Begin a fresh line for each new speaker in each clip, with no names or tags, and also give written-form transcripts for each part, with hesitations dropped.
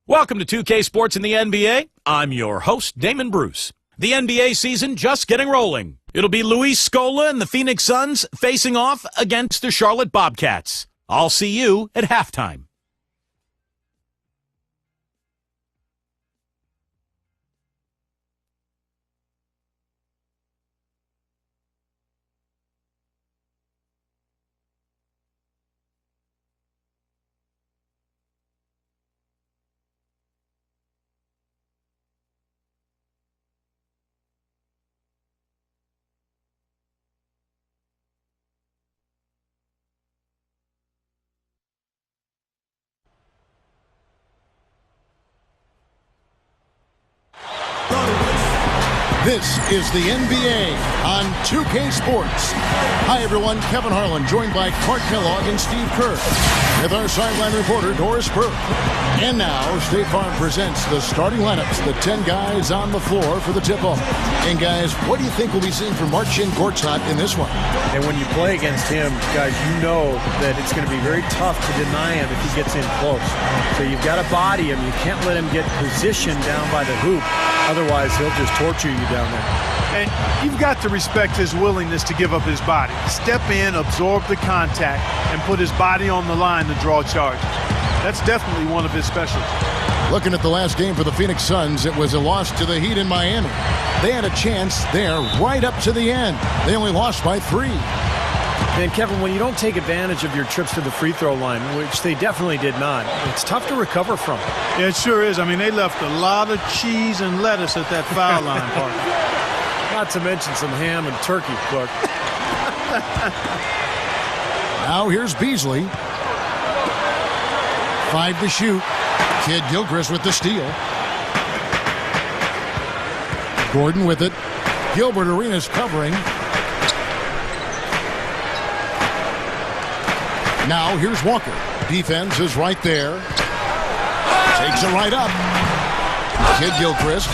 Welcome to 2K Sports in the NBA. I'm your host, Damon Bruce. The NBA season just getting rolling. It'll be Luis Scola and the Phoenix Suns facing off against the Charlotte Bobcats. I'll see you at halftime.
This is the NBA on 2K Sports. Hi, everyone. Kevin Harlan, joined by Clark Kellogg and Steve Kerr, with our sideline reporter, Doris Burke. And now, State Farm presents the starting lineups, the 10 guys on the floor for the tip-off. And, guys, what do you think we'll be seeing from Marcin Gortat in this one?
And when you play against him, guys, you know that it's going to be very tough to deny him if he gets in close. So you've got to body him. You can't let him get positioned down by the hoop. Otherwise, he'll just torture you down there.
And you've got to respect his willingness to give up his body. Step in, absorb the contact, and put his body on the line to draw charges. That's definitely one of his specialties.
Looking at the last game for the Phoenix Suns, it was a loss to the Heat in Miami. They had a chance there right up to the end. They only lost by 3.
And, Kevin, when you don't take advantage of your trips to the free throw line, which they definitely did not, it's tough to recover from.
Yeah, it sure is. I mean, they left a lot of cheese and lettuce at that foul line, partner.
Not to mention some ham and turkey, Clark.
Now here's Beasley. 5 to shoot. Kid Gilchrist with the steal. Gordon with it. Gilbert Arenas covering. Now here's Walker. Defense is right there. Takes it right up. Kid Gilchrist.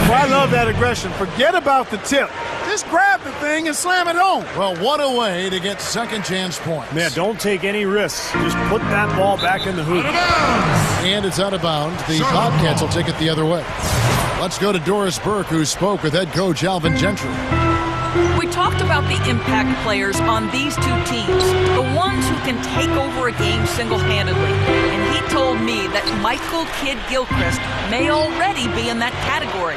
Well, I love that aggression. Forget about the tip. Just grab the thing and slam it home.
Well, what a way to get second chance points.
Man, don't take any risks. Just put that ball back in the hoop.
And it's out of bounds. The Bobcats will take it the other way. Let's go to Doris Burke, who spoke with head coach Alvin Gentry.
We talked about the impact players on these two teams, the ones who can take over a game single-handedly. And he told me that Michael Kidd Gilchrist may already be in that category.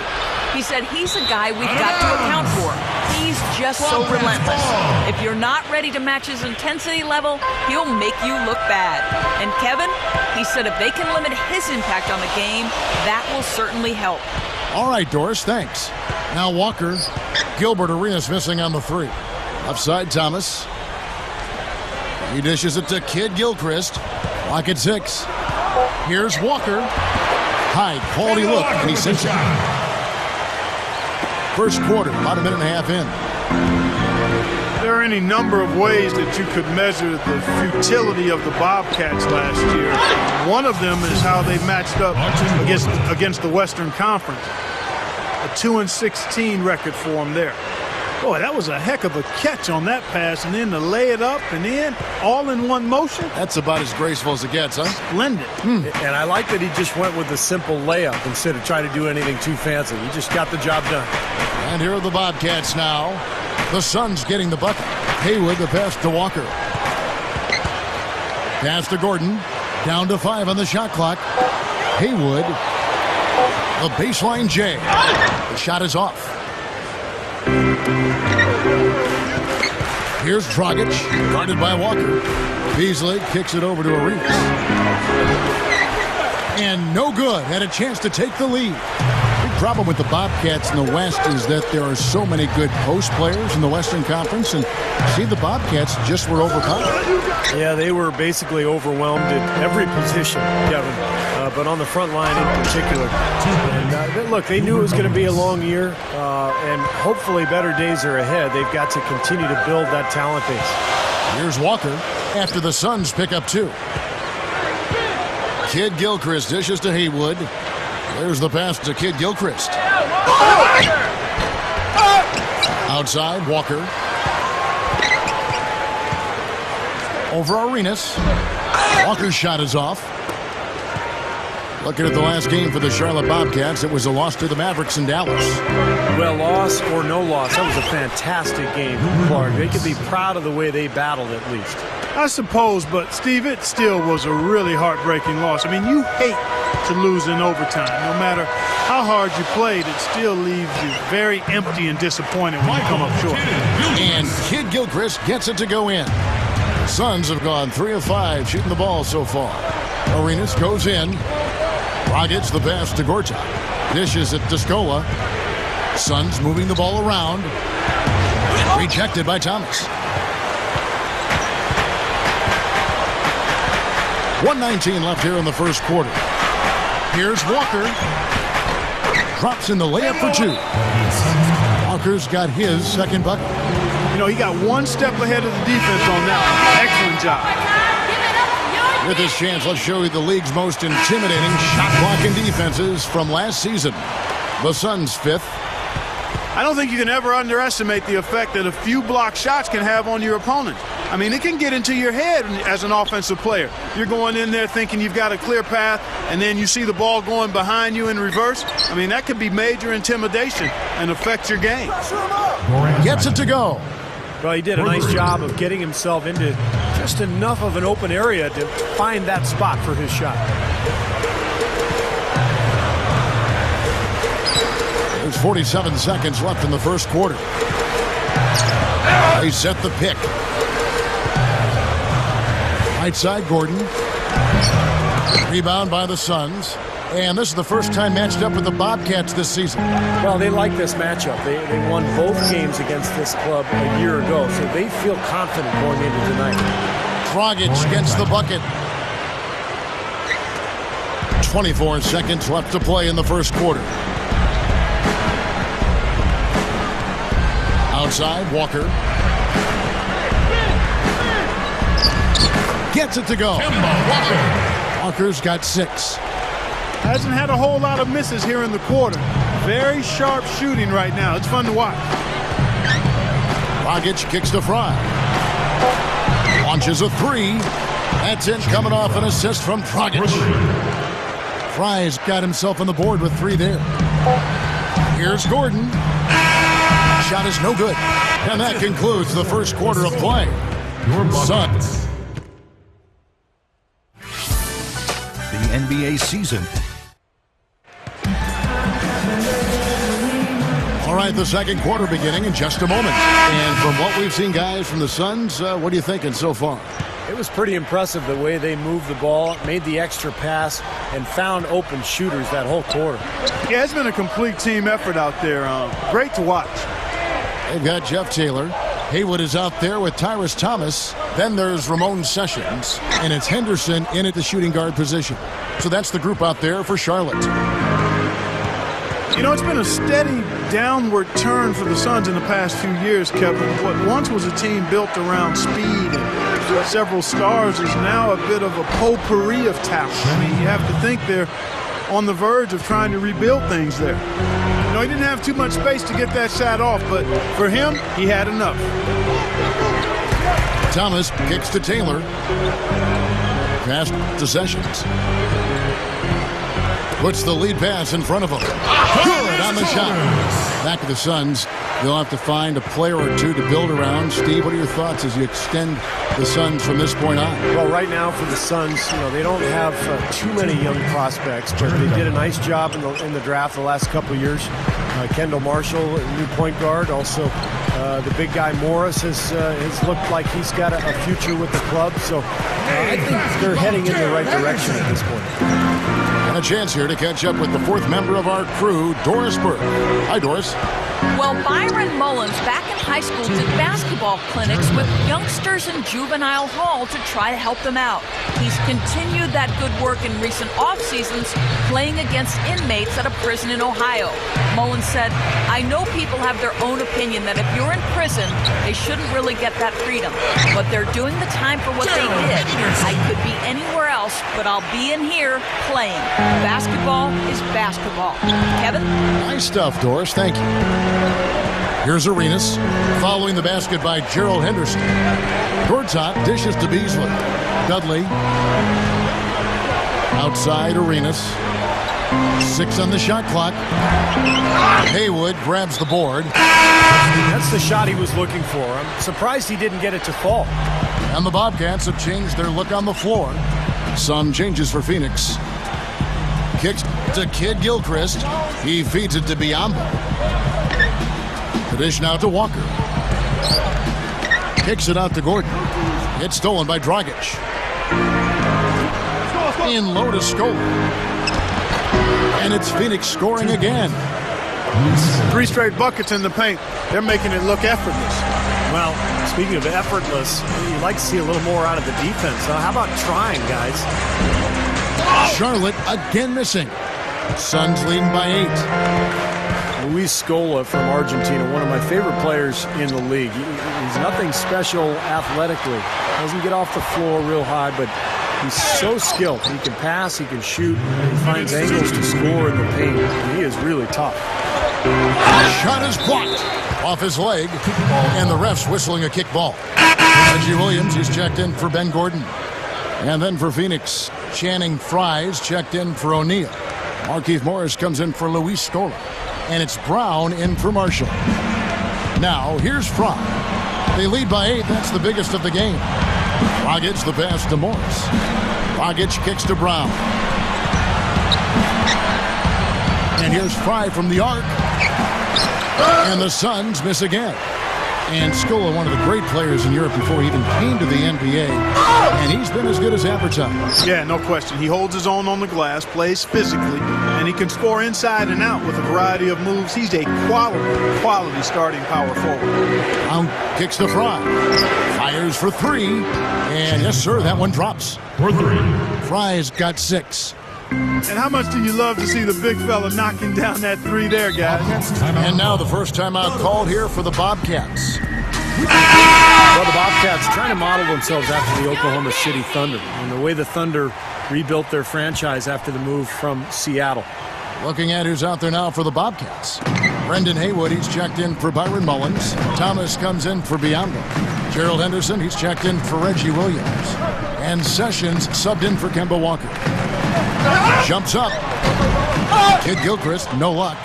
He said he's a guy we've got to account for. He's just so relentless. If you're not ready to match his intensity level, he'll make you look bad. And Kevin, he said if they can limit his impact on the game, that will certainly help.
All right, Doris, thanks. Now Walker. Gilbert Arenas missing on the 3. Offside Thomas. He dishes it to Kid Gilchrist. Clock at 6. Here's Walker. High quality look, and he sinks it. First quarter, about a minute and a half in.
There are any number of ways that you could measure the futility of the Bobcats last year. One of them is how they matched up against the Western Conference. A 2-16 record for them there. Boy, that was a heck of a catch on that pass, and then to lay it up and in, all in one motion.
That's about as graceful as it gets, huh?
Splendid.
And I like that he just went with the simple layup instead of trying to do anything too fancy. He just got the job done.
And here are the Bobcats now. The Suns getting the bucket. Haywood, the pass to Walker. Pass to Gordon. Down to 5 on the shot clock. Haywood. The baseline J. The shot is off. Here's Dragic, guarded by Walker. Beasley kicks it over to Arenas. And no good. Had a chance to take the lead. Big problem with the Bobcats in the West is that there are so many good post players in the Western Conference, and see, the Bobcats just were overpowered.
Yeah, they were basically overwhelmed at every position, Kevin, but on the front line in particular. And look, they knew it was going to be a long year, and hopefully better days are ahead. They've got to continue to build that talent base.
Here's Walker after the Suns pick up 2. Kid Gilchrist dishes to Haywood. There's the pass to Kid Gilchrist. Outside, Walker. Over Arenas. Walker's shot is off. Looking at the last game for the Charlotte Bobcats, it was a loss to the Mavericks in Dallas.
Well, loss or no loss, that was a fantastic game, Clark. They could be proud of the way they battled at least.
I suppose, but Steve, it still was a really heartbreaking loss. I mean, you hate to lose in overtime. No matter how hard you played, it still leaves you very empty and disappointed when you come up short.
And Kid Gilchrist gets it to go in. Suns have gone 3 of 5 shooting the ball so far. Arenas goes in. Rockets the pass to Gortat. Dishes it to Scola. Suns moving the ball around. Rejected by Thomas. 1:19 left here in the first quarter. Here's Walker. Drops in the layup for 2. Walker's got his second bucket.
You know, he got one step ahead of the defense on that. Excellent job.
With this chance, let's show you the league's most intimidating shot-blocking defenses from last season. The Suns 5th.
I don't think you can ever underestimate the effect that a few block shots can have on your opponent. I mean, it can get into your head as an offensive player. You're going in there thinking you've got a clear path, and then you see the ball going behind you in reverse. I mean, that could be major intimidation and affect your game.
Gets it to go.
Well, he did a nice job of getting himself into just enough of an open area to find that spot for his shot.
There's 47 seconds left in the first quarter. They set the pick. Right side, Gordon. Rebound by the Suns. And this is the first time matched up with the Bobcats this season.
Well, they like this matchup. They won both games against this club a year ago, so they feel confident going into tonight.
Dragic gets the bucket. 24 seconds left to play in the first quarter. Outside, Walker. Gets it to go. Walker's got 6.
Hasn't had a whole lot of misses here in the quarter. Very sharp shooting right now. It's fun to watch.
Dragic kicks to Fry. Launches a 3. That's in, coming off an assist from Dragic. Fry's got himself on the board with 3 there. Here's Gordon. Shot is no good. And that concludes the first quarter of play. Suns.
The NBA season.
All right, the second quarter beginning in just a moment. And from what we've seen, guys, from the Suns, what are you thinking so far?
It was pretty impressive the way they moved the ball, made the extra pass, and found open shooters that whole quarter.
Yeah, it's been a complete team effort out there. Great to watch.
They've got Jeff Taylor. Haywood is out there with Tyrus Thomas. Then there's Ramon Sessions. And it's Henderson in at the shooting guard position. So that's the group out there for Charlotte.
You know, it's been a steady downward turn for the Suns in the past few years, Kevin. What once was a team built around speed and several stars is now a bit of a potpourri of talent. I mean, you have to think they're on the verge of trying to rebuild things there. You know, he didn't have too much space to get that shot off, but for him, he had enough.
Thomas kicks to Taylor. Pass to Sessions. Puts the lead pass in front of him. Good on the shot. Back to the Suns. They'll have to find a player or two to build around. Steve, what are your thoughts as you extend the Suns from this point on?
Well, right now for the Suns, you know, they don't have too many young prospects, but they did a nice job in the draft the last couple of years. Kendall Marshall, new point guard. Also, the big guy Morris has looked like he's got a future with the club. So I think they're heading in the right direction at this point.
And a chance here to catch up with the fourth member of our crew, Doris Burke. Hi, Doris.
Well, Byron Mullins back in high school did basketball clinics with youngsters in juvenile hall to try to help them out. He's continued that good work in recent off seasons, playing against inmates at a prison in Ohio. Mullins said, "I know people have their own opinion that if you're in prison, they shouldn't really get that freedom. But they're doing the time for what they did. I could be anywhere else, but I'll be in here playing. Basketball is basketball." Kevin?
Nice stuff, Doris. Thank you. Here's Arenas, following the basket by Gerald Henderson. Gortat dishes to Beasley. Dudley. Outside Arenas. 6 on the shot clock. Haywood grabs the board.
That's the shot he was looking for. I'm surprised he didn't get it to fall.
And the Bobcats have changed their look on the floor. Some changes for Phoenix. Kicks to Kid Gilchrist. He feeds it to Biombo. The dish now to Walker. Kicks it out to Gordon. It's stolen by Dragic. In low to Scola. And it's Phoenix scoring again.
3 straight buckets in the paint. They're making it look effortless.
Well, speaking of effortless, you'd like to see a little more out of the defense. How about trying, guys?
Charlotte again missing. Suns leading by 8.
Luis Scola from Argentina, one of my favorite players in the league. He's nothing special athletically. Doesn't get off the floor real high, but he's so skilled. He can pass, he can shoot, he finds angles to score in the paint. He is really tough.
Shot is blocked off his leg, and the ref's whistling a kick ball. Reggie Williams is checked in for Ben Gordon. And then for Phoenix, Channing Frye's checked in for O'Neal. Markieff Morris comes in for Luis Scola. And it's Brown in for Marshall. Now, here's Frye. They lead by 8. That's the biggest of the game. Dragic the pass to Morris. Dragic kicks to Brown. And here's Frye from the arc. And the Suns miss again. And Scola, one of the great players in Europe before he even came to the NBA. And he's been as good as advertised.
Yeah, no question. He holds his own on the glass, plays physically, and he can score inside and out with a variety of moves. He's a quality starting power forward.
Brown kicks to Frye. Fires for 3. And yes, sir, that one drops.
For 3.
Frye's got 6.
And how much do you love to see the big fella knocking down that 3 there, guys?
And now the first timeout called here for the Bobcats.
Well, the Bobcats trying to model themselves after the Oklahoma City Thunder and the way the Thunder rebuilt their franchise after the move from Seattle.
Looking at who's out there now for the Bobcats. Brendan Haywood, he's checked in for Byron Mullins. Thomas comes in for Biombo. Gerald Henderson, he's checked in for Reggie Williams. And Sessions subbed in for Kemba Walker. Jumps up. Kid Gilchrist, no luck.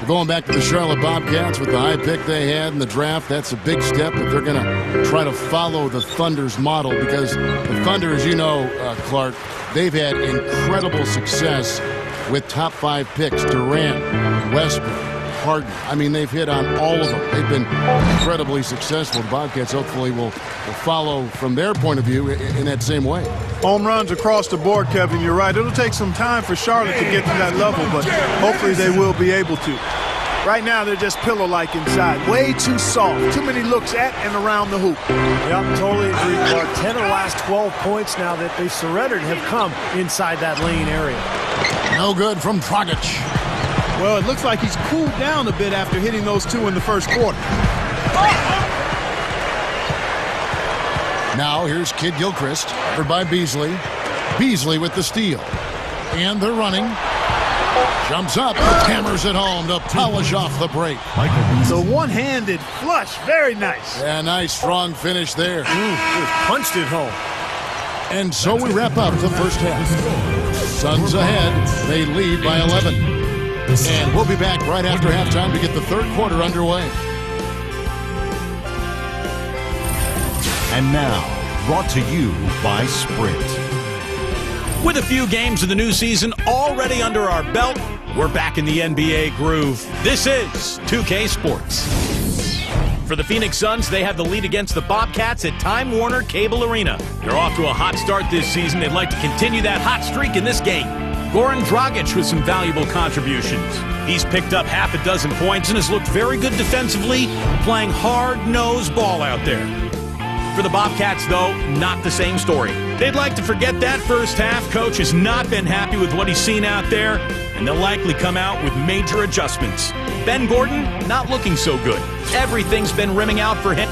We're going back to the Charlotte Bobcats with the high pick they had in the draft. That's a big step, but they're going to try to follow the Thunder's model because the Thunder, as you know, Clark, they've had incredible success with top 5 picks. Durant, Westbrook, Harden. I mean, they've hit on all of them. They've been incredibly successful. The Bobcats hopefully will follow from their point of view in that same way.
Home runs across the board, Kevin. You're right. It'll take some time for Charlotte to get to that level, but hopefully they will be able to. Right now, they're just pillow-like inside. Way too soft. Too many looks at and around the hoop.
Yep, totally agree, Clark. 10 of the last 12 points now that they've surrendered have come inside that lane area.
No good from Dragic.
Well, it looks like he's cooled down a bit after hitting those 2 in the first quarter.
Now here's Kid Gilchrist, covered by Beasley. Beasley with the steal. And they're running. Jumps up, hammers it home to polish off the break.
The one-handed flush, very nice.
Yeah, nice strong finish there.
Just punched it home.
And so we wrap up the first half. Suns ahead, they lead by 11. And we'll be back right after halftime to get the third quarter underway.
And now, brought to you by Sprint.
With a few games of the new season already under our belt, we're back in the NBA groove. This is 2K Sports. For the Phoenix Suns, they have the lead against the Bobcats at Time Warner Cable Arena. They're off to a hot start this season. They'd like to continue that hot streak in this game. Goran Dragic with some valuable contributions. He's picked up half a dozen points and has looked very good defensively, playing hard-nosed ball out there. For the Bobcats, though, not the same story. They'd like to forget that first half. Coach has not been happy with what he's seen out there, and they'll likely come out with major adjustments. Ben Gordon, not looking so good. Everything's been rimming out for him.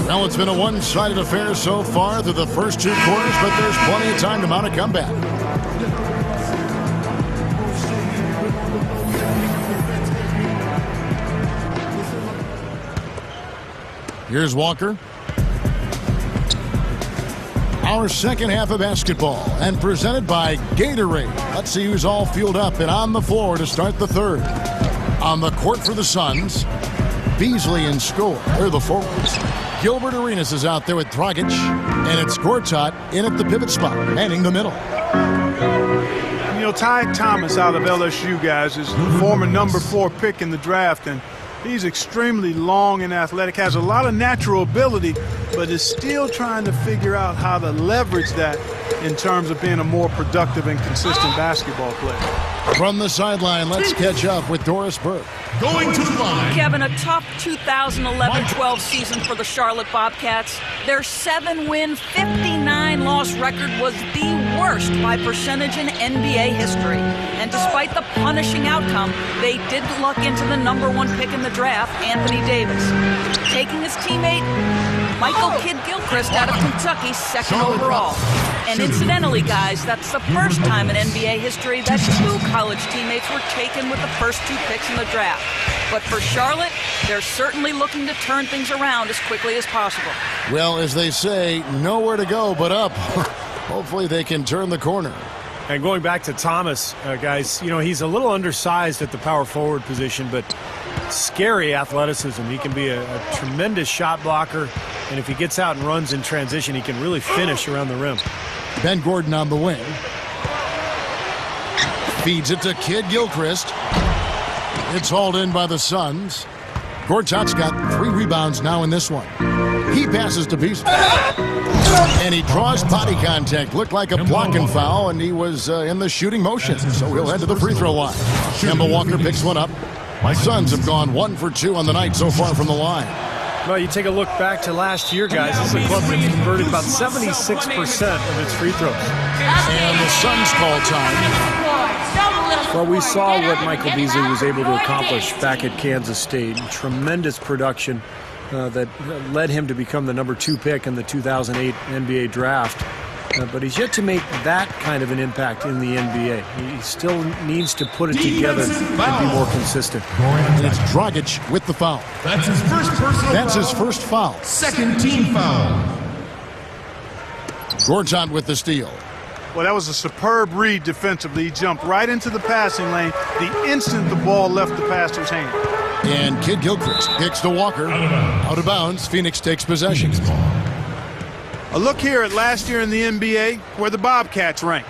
Well, it's been a one-sided affair so far through the first 2 quarters, but there's plenty of time to mount a comeback. Here's Walker. Our second half of basketball, and presented by Gatorade. Let's see who's all fueled up and on the floor to start the third. On the court for the Suns, Beasley and Score. They're the forwards. Gilbert Arenas is out there with Dragic, and it's Gortat in at the pivot spot, manning the middle.
You know, Ty Thomas out of LSU, guys, is the former number 4 pick in the draft, and he's extremely long and athletic, has a lot of natural ability, but is still trying to figure out how to leverage that in terms of being a more productive and consistent basketball player.
From the sideline, let's catch up with Doris Burke.
Going to the line.
Kevin, a tough 2011-12 season for the Charlotte Bobcats. Their 7-win, 59-loss record was the worst by percentage in NBA history. And despite the punishing outcome, they did luck into the number 1 pick in the draft, Anthony Davis, taking his teammate Michael Kidd Gilchrist out of Kentucky, 2nd overall. And incidentally, guys, that's the first time in NBA history that 2 college teammates were taken with the first 2 picks in the draft. But for Charlotte, they're certainly looking to turn things around as quickly as possible.
Well, as they say, nowhere to go but up. Hopefully they can turn the corner.
And going back to Thomas, guys, you know, he's a little undersized at the power forward position, but scary athleticism. He can be a tremendous shot blocker, and if he gets out and runs in transition, he can really finish around the rim.
Ben Gordon on the wing. Feeds it to Kidd Gilchrist. It's hauled in by the Suns. Gortat's got 3 rebounds now in this one. He passes to Beasley. And he draws body contact. Looked like a blocking foul, and he was in the shooting motion. So he'll head to the free throw line. Kemba Walker picks one up. My Suns have gone 1 for 2 on the night so far from the line.
Well, you take a look back to last year, guys. This is a club that's converted about 76% of its free throws.
And the Suns call time.
Well, we saw what Michael Beasley was able to accomplish back at Kansas State. Tremendous production that led him to become the number 2 pick in the 2008 NBA draft. But he's yet to make that kind of an impact in the NBA. He still needs to put it together and be more consistent.
And it's Dragic with the foul.
That's his first personal foul.
That's his first foul.
Second team foul.
Gortat with the steal.
Well, that was a superb read defensively. He jumped right into the passing lane the instant the ball left the passer's hand.
And Kidd Gilchrist kicks to Walker. Out of bounds. Phoenix takes possession.
A look here at last year in the NBA, where the Bobcats ranked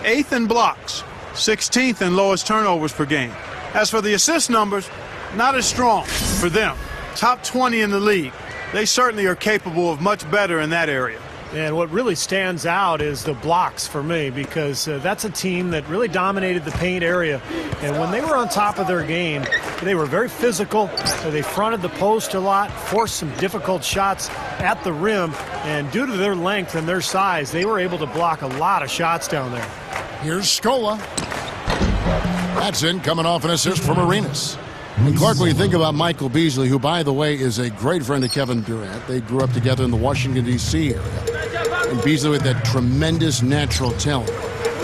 8th in blocks, 16th in lowest turnovers per game. As for the assist numbers, not as strong for them. Top 20 in the league. They certainly are capable of much better in that area.
And what really stands out is the blocks for me, because that's a team that really dominated the paint area. And when they were on top of their game, they were very physical. They fronted the post a lot, forced some difficult shots at the rim. And due to their length and their size, they were able to block a lot of shots down there.
Here's Scola. That's in, coming off an assist from Arenas. And Clark, when you think about Michael Beasley, who, by the way, is a great friend of Kevin Durant. They grew up together in the Washington, D.C. area. And Beasley with that tremendous natural talent.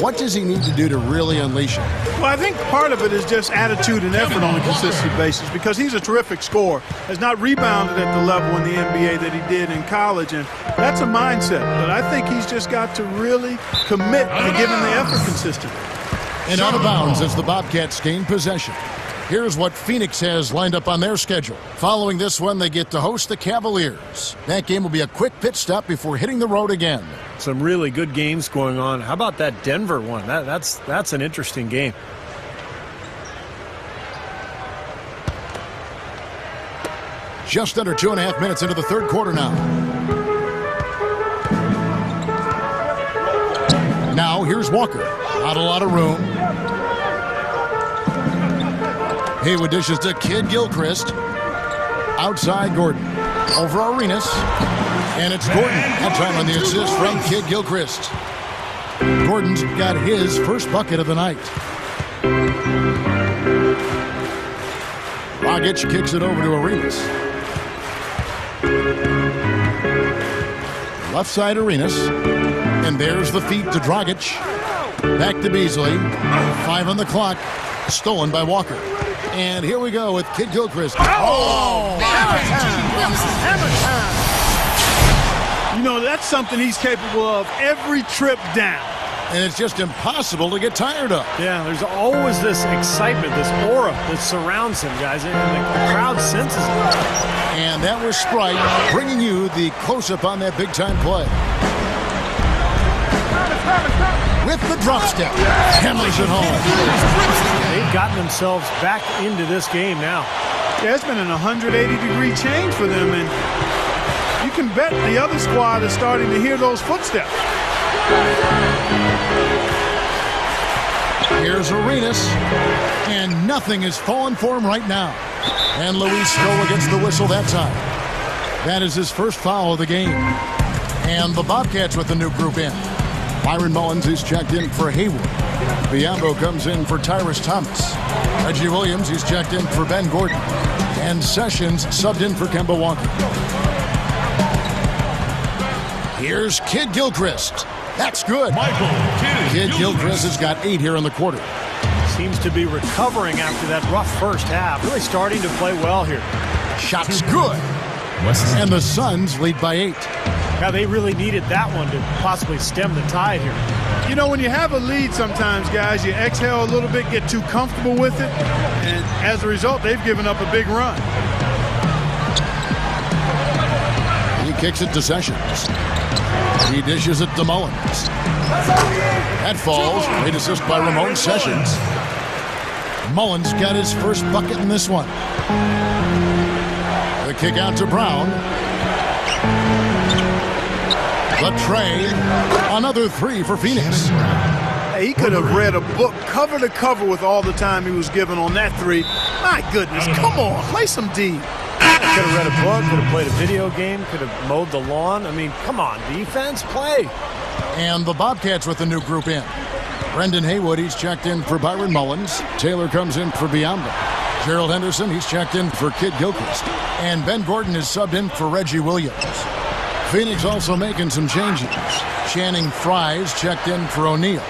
What does he need to do to really unleash it?
Well, I think part of it is just attitude and effort on a consistent basis, because he's a terrific scorer. Has not rebounded at the level in the NBA that he did in college, and that's a mindset. But I think he's just got to really commit to giving the effort consistently.
And out of bounds as the Bobcats gain possession. Here's what Phoenix has lined up on their schedule. Following this one, they get to host the Cavaliers. That game will be a quick pit stop before hitting the road again.
Some really good games going on. How about that Denver one? That's an interesting game.
Just under 2.5 minutes into the third quarter now. Now here's Walker. Not a lot of room. Haywood dishes to Kidd Gilchrist. Outside Gordon. Over Arenas. And it's Gordon. That time on the assist from Kidd Gilchrist. Gordon's got his first bucket of the night. Dragic kicks it over to Arenas. Left side Arenas. And there's the feed to Dragic. Back to Beasley. 5 on the clock. Stolen by Walker. And here we go with Kidd Gilchrist. Oh!
Hammer time! Hammer time!
You know, that's something he's capable of every trip down.
And it's just impossible to get tired of.
Yeah, there's always this excitement, this aura that surrounds him, guys, and the crowd senses it.
And that was Sprite bringing you the close-up on that big-time play. With the drop step, hammers it home.
They've gotten themselves back into this game now.
Yeah, it's been an 180-degree change for them, and you can bet the other squad is starting to hear those footsteps.
Here's Arenas, and nothing is falling for him right now. And Luis Scola gets the whistle that time. That is his first foul of the game. And the Bobcats with the new group in. Byron Mullins is checked in for Haywood. Biombo comes in for Tyrus Thomas. Reggie Williams, he's checked in for Ben Gordon. And Sessions subbed in for Kemba Walker. Here's Kid Gilchrist. That's good. Kid Gilchrist has got 8 here in the quarter.
Seems to be recovering after that rough first half. Really starting to play well here.
Shot's good. And the Suns lead by 8.
Yeah, they really needed that one to possibly stem the tide here.
You know, when you have a lead sometimes, guys, you exhale a little bit, get too comfortable with it, and as a result, they've given up a big run.
He kicks it to Sessions. He dishes it to Mullins. That falls. Great assist by Ramon Sessions. Mullins got his first bucket in this one. The kick out to Brown. The tray. Another 3 for Phoenix.
Hey, he could have read a book cover to cover with all the time he was given on that 3. My goodness, come on, play some D.
Could have read a book, could have played a video game, could have mowed the lawn. I mean, come on, defense, play.
And the Bobcats with the new group in. Brendan Haywood, he's checked in for Byron Mullins. Taylor comes in for Biombo. Gerald Henderson, he's checked in for Kid Gilchrist. And Ben Gordon is subbed in for Reggie Williams. Phoenix also making some changes. Channing Fries checked in for O'Neal.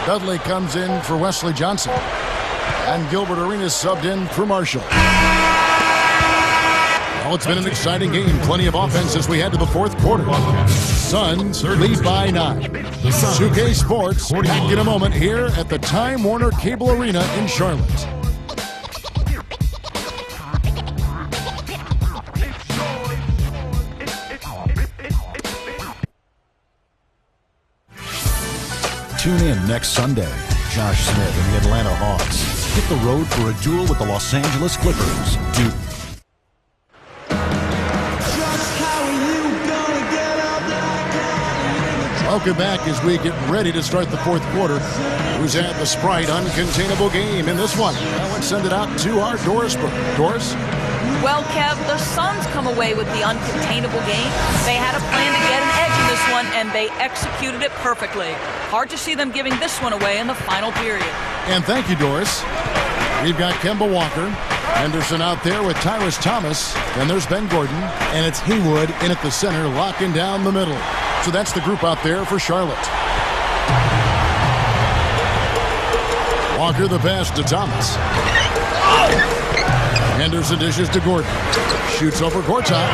Dudley comes in for Wesley Johnson. And Gilbert Arenas subbed in for Marshall. Well, it's been an exciting game. Plenty of offense as we head to the fourth quarter. Suns lead by 9. 2K Sports back in a moment here at the Time Warner Cable Arena in Charlotte.
Tune in next Sunday. Josh Smith and the Atlanta Hawks hit the road for a duel with the Los Angeles Clippers.
Welcome back as we get ready to start the fourth quarter. Who's had the Sprite uncontainable game in this one? Now let's send it out to our Doris. Doris?
Well, Kev, the Suns come away with the uncontainable game. They had a plan to get an edge in this one, and they executed it perfectly. Hard to see them giving this one away in the final period.
And thank you, Doris. We've got Kemba Walker. Henderson out there with Tyrus Thomas. And there's Ben Gordon. And it's Haywood in at the center, locking down the middle. So that's the group out there for Charlotte. Walker the pass to Thomas. Henderson dishes to Gordon. Shoots over Gortat.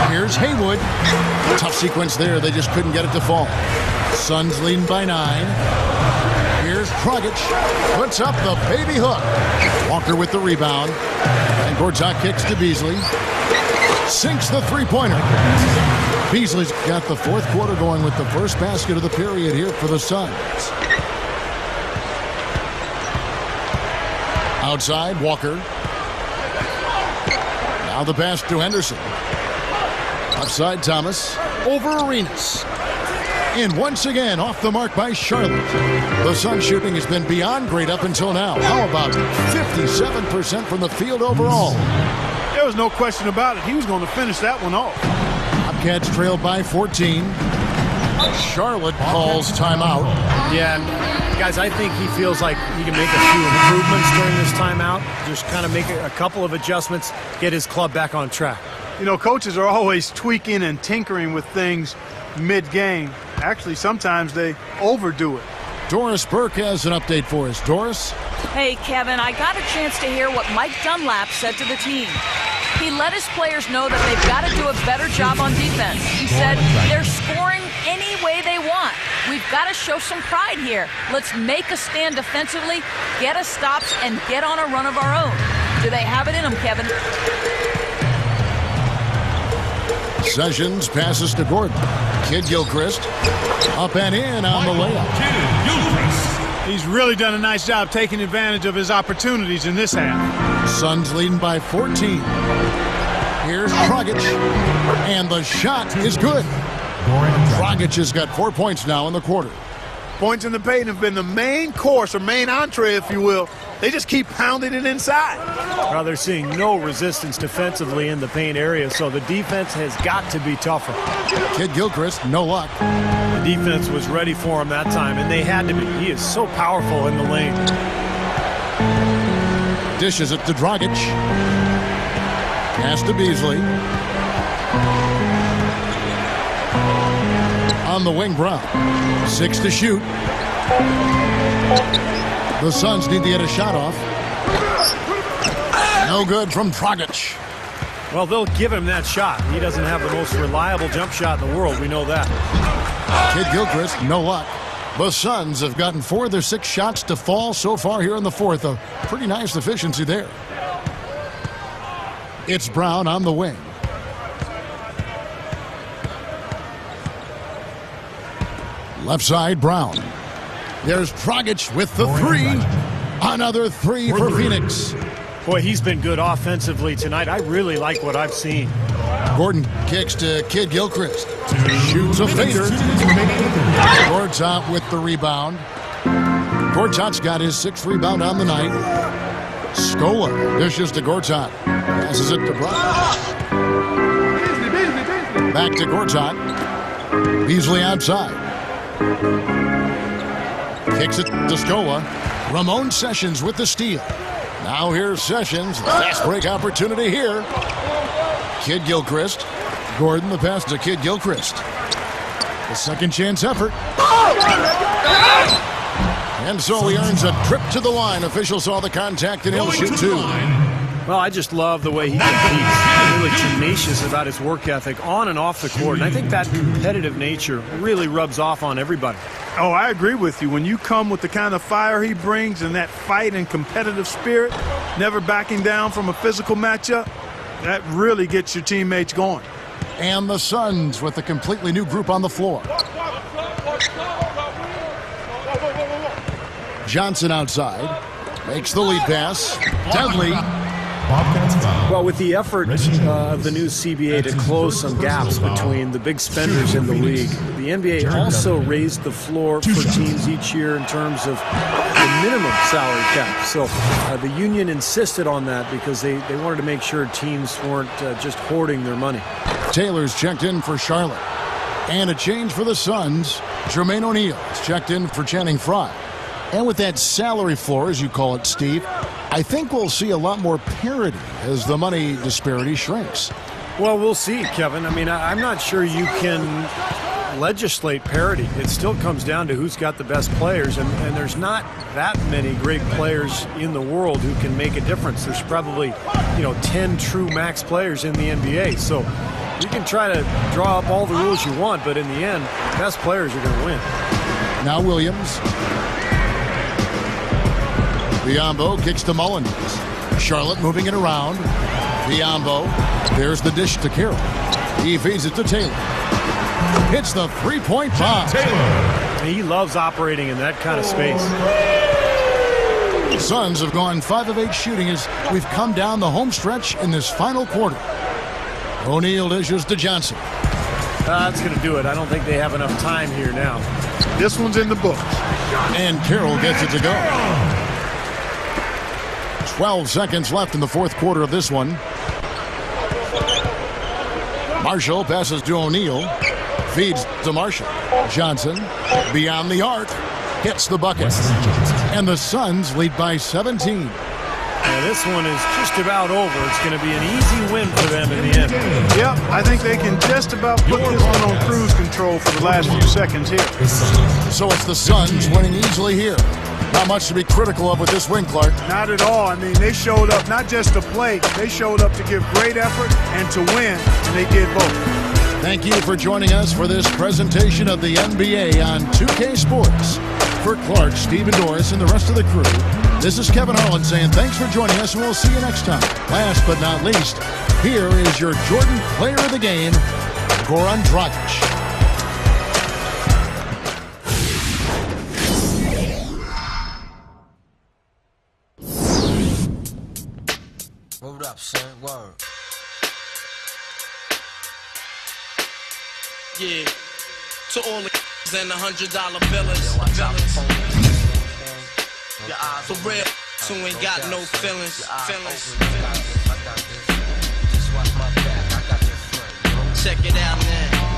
Here's Haywood. Tough sequence there. They just couldn't get it to fall. Suns leading by 9. Here's Dragic. Puts up the baby hook. Walker with the rebound. And Gortat kicks to Beasley. Sinks the three-pointer. Beasley's got the fourth quarter going with the first basket of the period here for the Suns. Outside, Walker. Now the pass to Henderson. Outside, Thomas. Over Arenas. And once again, off the mark by Charlotte. The Suns shooting has been beyond great up until now. How about 57% from the field overall?
There was no question about it. He was going to finish that one off.
Bobcats trailed by 14. Charlotte calls timeout.
Yeah, guys, I think he feels like he can make a few improvements during this timeout. Just kind of make a couple of adjustments, get his club back on track.
You know, coaches are always tweaking and tinkering with things mid-game. Actually, sometimes they overdo it.
Doris Burke has an update for us. Doris?
Hey, Kevin, I got a chance to hear what Mike Dunlap said to the team. He let his players know that they've got to do a better job on defense. He said they're scoring any way they want. We've got to show some pride here. Let's make a stand defensively, get us stops, and get on a run of our own. Do they have it in them, Kevin?
Sessions passes to Gordon. Kid Gilchrist up and in on the layup.
He's really done a nice job taking advantage of his opportunities in this half.
Suns leading by 14. Here's Dragic, and the shot is good. Dragic has got 4 points now in the quarter.
Points in the paint have been the main course, or main entree, if you will. They just keep pounding it inside.
Well, they're seeing no resistance defensively in the paint area, so the defense has got to be tougher.
Kid Gilchrist, no luck.
The defense was ready for him that time, and they had to be. He is so powerful in the lane.
Dishes it to Dragic. Pass to Beasley. On the wing, Brown. 6 to shoot. The Suns need to get a shot off. No good from Dragic.
Well, they'll give him that shot. He doesn't have the most reliable jump shot in the world. We know that.
Kid Gilchrist, no luck. The Suns have gotten 4 of their 6 shots to fall so far here in the fourth. A pretty nice efficiency there. It's Brown on the wing. Left side, Brown. There's Dragic with the 3. Another 3 for Phoenix.
Boy, he's been good offensively tonight. I really like what I've seen.
Gordon kicks to Kid Gilchrist. Shoots a fader. Gortat with the rebound. Gortat's got his 6th rebound on the night. Scola dishes to Gortat. Passes it to Brown. Back to Gortat. Beasley outside. Kicks it to Scola. Ramon Sessions with the steal. Now here's Sessions. Fast break opportunity here. Kid Gilchrist. Gordon the pass to Kid Gilchrist. The second chance effort. And so he earns a trip to the line. Official saw the contact and he'll shoot 2.
Well, I just love the way he competes. Really tenacious about his work ethic on and off the court. And I think that competitive nature really rubs off on everybody.
Oh, I agree with you. When you come with the kind of fire he brings and that fight and competitive spirit, never backing down from a physical matchup, that really gets your teammates going.
And the Suns with a completely new group on the floor. Johnson outside. Makes the lead pass. Deadly.
Well, with the effort of the new CBA to close some gaps between the big spenders in the league, the NBA also raised the floor for teams each year in terms of the minimum salary cap. So the union insisted on that because they wanted to make sure teams weren't just hoarding their money.
Taylor's checked in for Charlotte. And a change for the Suns. Jermaine O'Neal is checked in for Channing Frye. And with that salary floor, as you call it, Steve, I think we'll see a lot more parity as the money disparity shrinks.
Well, we'll see, Kevin. I mean, I'm not sure you can legislate parity. It still comes down to who's got the best players, and there's not that many great players in the world who can make a difference. There's probably, 10 true max players in the NBA. So you can try to draw up all the rules you want, but in the end, the best players are going to win.
Now Williams. Biombo kicks to Mullins. Charlotte moving it around. Biombo. There's the dish to Carroll. He feeds it to Taylor. Hits the three-point bomb.
He loves operating in that kind of space.
Suns have gone 5 of 8 shooting as we've come down the home stretch in this final quarter. O'Neal dishes to Johnson.
That's going to do it. I don't think they have enough time here now.
This one's in the books.
And Carroll gets it to go. 12 seconds left in the fourth quarter of this one. Marshall passes to O'Neal. Feeds to Marshall. Johnson beyond the arc. Hits the bucket. And the Suns lead by 17.
Now this one is just about over. It's going to be an easy win for them in the end.
Yep, I think they can just about put this one on cruise control for the last few seconds here.
So it's the Suns winning easily here. Not much to be critical of with this win, Clark.
Not at all. I mean, they showed up not just to play. They showed up to give great effort and to win, and they did both.
Thank you for joining us for this presentation of the NBA on 2K Sports. For Clark, Steve, and Doris, and the rest of the crew, this is Kevin Harlan saying thanks for joining us, and we'll see you next time. Last but not least, here is your Jordan Player of the Game, Goran Dragic.
Word up, son. Word.
Yeah. To all the and the $100 billers. For real, who ain't got no feelings. Check it out now.